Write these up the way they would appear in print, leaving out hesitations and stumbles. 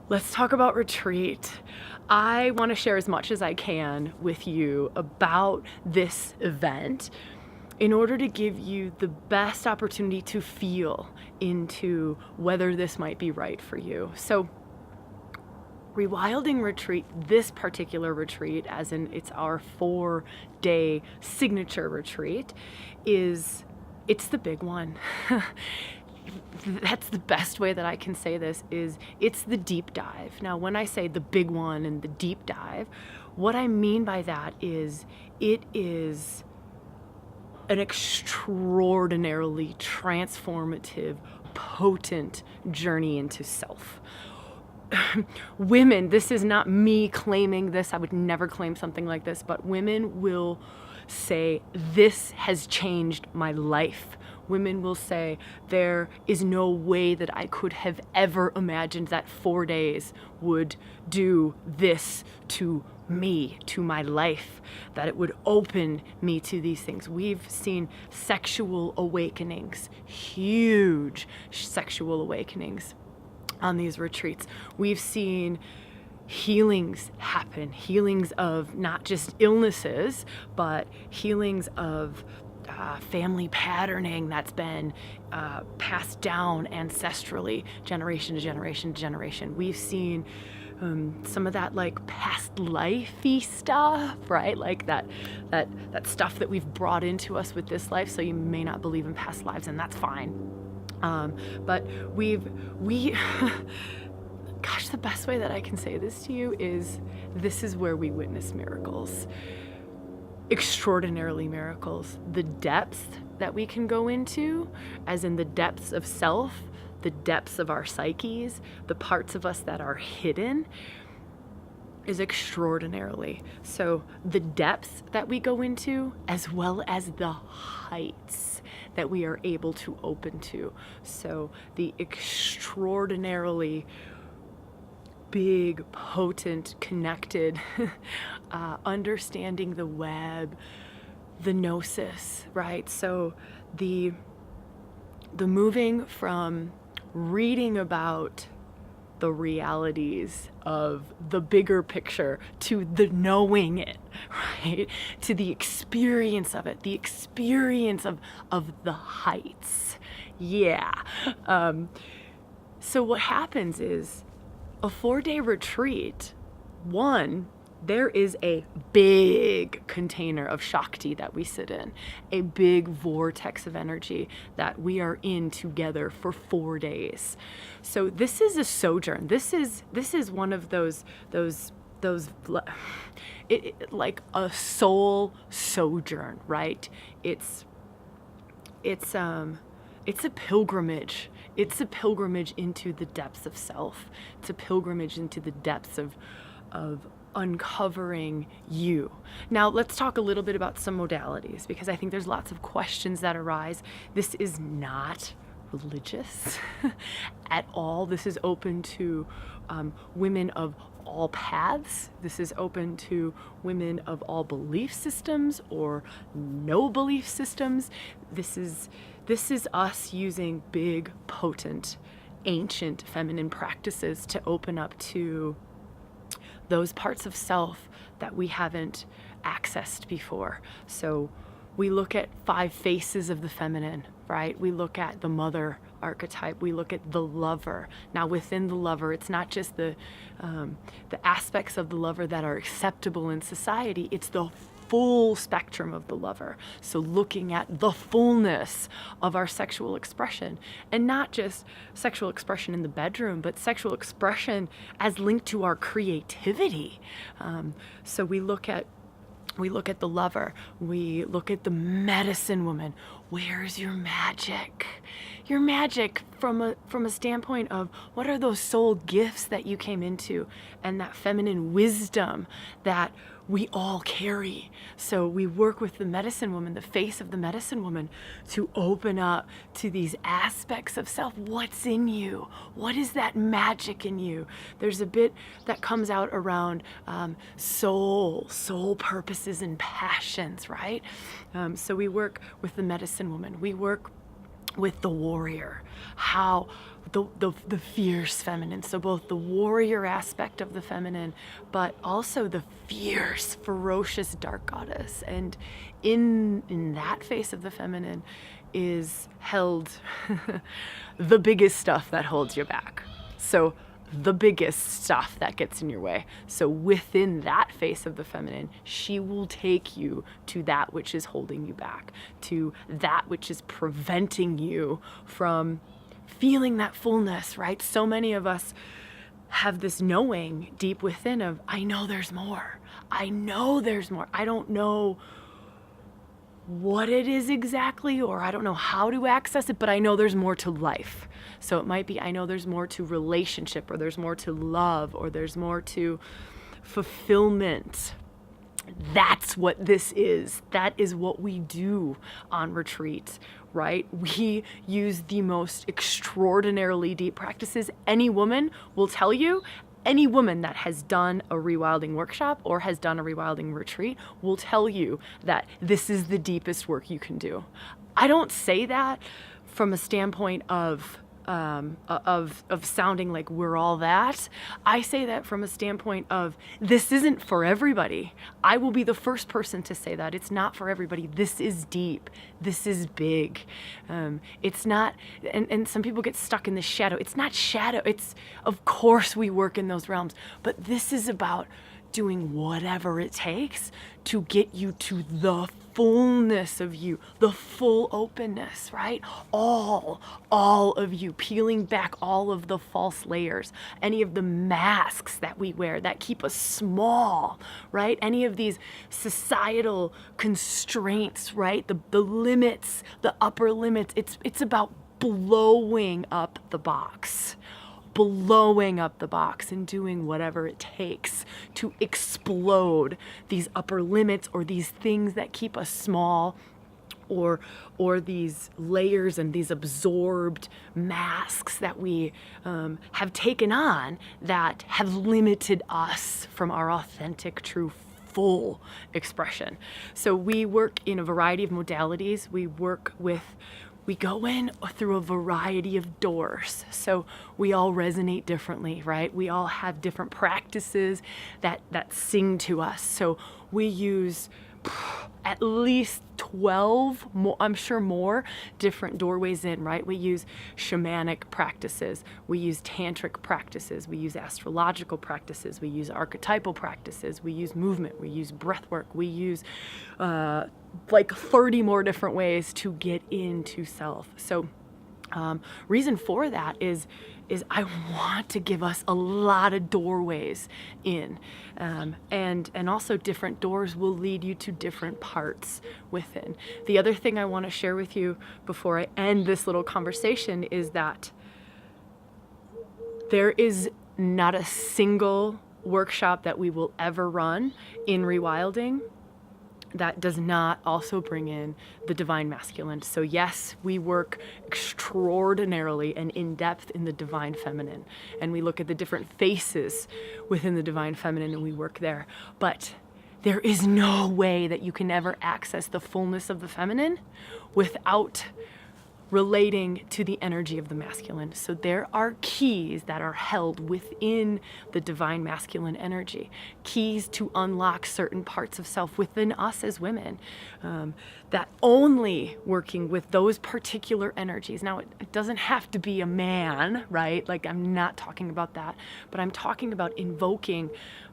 Let's talk about retreat. I want to share as much as I can with you about this event in order to give you the best opportunity to feel into whether this might be right for you. So, ReWilding Retreat, this particular retreat, as in it's our 4-day signature retreat, it's the big one. That's the best way that I can say this, is it's the deep dive. Now, when I say the big one and the deep dive, what I mean by that is it is an extraordinarily transformative, potent journey into self. Women, this is not me claiming this. I would never claim something like this, but women will say, this has changed my life. Women will say, there is no way that I could have ever imagined that 4 days would do this to me, to my life, that it would open me to these things. We've seen sexual awakenings, huge sexual awakenings on these retreats. We've seen healings happen, healings of not just illnesses, but healings of family patterning that's been passed down ancestrally, generation to generation to generation. We've seen some of that like past lifey stuff, right? Like that stuff that we've brought into us with this life. So you may not believe in past lives, and that's fine. But gosh, the best way that I can say this to you is this is where we witness miracles. Extraordinarily miracles. The depths that we can go into, as in the depths of self, the depths of our psyches, the parts of us that are hidden, is extraordinarily. So the depths that we go into, as well as the heights that we are able to open to. So the extraordinarily big, potent, connected, understanding the web, the gnosis, right? So the moving from reading about the realities of the bigger picture to the knowing it, right? To the experience of it, the experience of the heights. Yeah. So what happens is, a 4-day retreat, there is a big container of Shakti that we sit in, a big vortex of energy that we are in together for 4 days. So this is a sojourn. This is one of those like a soul sojourn, right? It's a pilgrimage. It's a pilgrimage into the depths of self. It's a pilgrimage into the depths of uncovering you. Now, let's talk a little bit about some modalities, because I think there's lots of questions that arise. This is not religious at all. This is open to women of all paths. This is open to women of all belief systems or no belief systems. This is us using big, potent, ancient feminine practices to open up to those parts of self that we haven't accessed before. So we look at 5 faces of the feminine, right? We look at the mother archetype. We look at the lover. Now, within the lover, it's not just the aspects of the lover that are acceptable in society. It's the full spectrum of the lover. So looking at the fullness of our sexual expression, and not just sexual expression in the bedroom, but sexual expression as linked to our creativity. So we look at the lover, we look at the medicine woman. Where's your magic? Your magic from a standpoint of what are those soul gifts that you came into, and that feminine wisdom that we all carry. So we work with the medicine woman, the face of the medicine woman, to open up to these aspects of self. What's in you? What is that magic in you? There's a bit that comes out around soul purposes and passions, right? So we work with the medicine woman. We work with the warrior, how the fierce feminine, so both the warrior aspect of the feminine, but also the fierce, ferocious dark goddess. And in that face of the feminine is held the biggest stuff that holds you back. So the biggest stuff that gets in your way. So within that face of the feminine, she will take you to that which is holding you back, to that which is preventing you from feeling that fullness, right? So many of us have this knowing deep within of, I know there's more. I know there's more. I don't know what it is exactly, or I don't know how to access it, but I know there's more to life. So it might be, I know there's more to relationship, or there's more to love, or there's more to fulfillment. That's what this is. That is what we do on retreat, right? We use the most extraordinarily deep practices. Any woman will tell you, any woman that has done a rewilding workshop or has done a rewilding retreat will tell you that this is the deepest work you can do. I don't say that from a standpoint of sounding like we're all that. I say that from a standpoint of, this isn't for everybody. I will be the first person to say that. It's not for everybody. This is deep. This is big. It's not, and some people get stuck in the shadow. It's not shadow. It's, of course we work in those realms, but this is about doing whatever it takes to get you to the fullness of you, the full openness, right? All of you, peeling back all of the false layers, any of the masks that we wear that keep us small, right? Any of these societal constraints, right? The limits, the upper limits. It's about blowing up the box. Blowing up the box and doing whatever it takes to explode these upper limits, or these things that keep us small, or these layers and these absorbed masks that we have taken on that have limited us from our authentic, true, full expression. So we work in a variety of modalities. We go in through a variety of doors. So we all resonate differently, right? We all have different practices that sing to us. So we use at least 12, more, I'm sure more, different doorways in, right? We use shamanic practices, we use tantric practices, we use astrological practices, we use archetypal practices, we use movement, we use breath work, we use like 30 more different ways to get into self. So reason for that is I want to give us a lot of doorways in, and also different doors will lead you to different parts within. The other thing I want to share with you before I end this little conversation is that there is not a single workshop that we will ever run in rewilding that does not also bring in the divine masculine. So yes, we work extraordinarily and in depth in the divine feminine, and we look at the different faces within the divine feminine and we work there. But there is no way that you can ever access the fullness of the feminine without relating to the energy of the masculine. So there are keys that are held within the divine masculine energy, keys to unlock certain parts of self within us as women, that only working with those particular energies. Now, it doesn't have to be a man, right? Like, I'm not talking about that, but I'm talking about invoking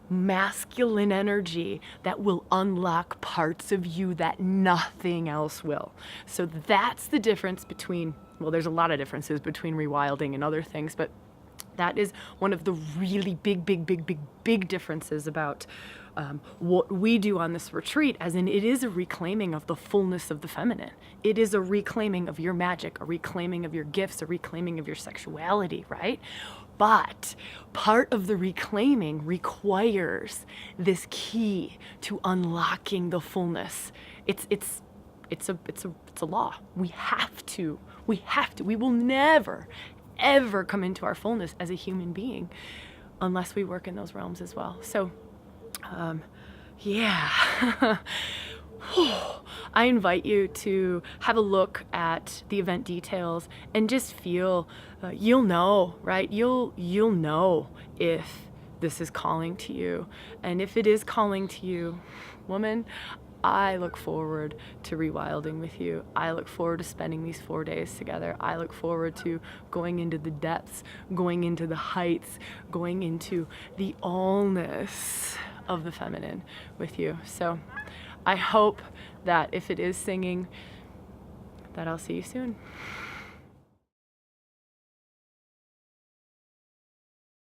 masculine energy that will unlock parts of you that nothing else will. So that's the difference between, well, there's a lot of differences between rewilding and other things, but that is one of the really big differences about what we do on this retreat, as in it is a reclaiming of the fullness of the feminine. It is a reclaiming of your magic, a reclaiming of your gifts, a reclaiming of your sexuality, right? But part of the reclaiming requires this key to unlocking the fullness. It's a law. We have to. We will never, ever come into our fullness as a human being unless we work in those realms as well. So, yeah. I invite you to have a look at the event details and just feel, you'll know, right? You'll know if this is calling to you. And if it is calling to you, woman, I look forward to rewilding with you. I look forward to spending these 4 days together. I look forward to going into the depths, going into the heights, going into the allness of the feminine with you. So I hope that if it is singing, that I'll see you soon.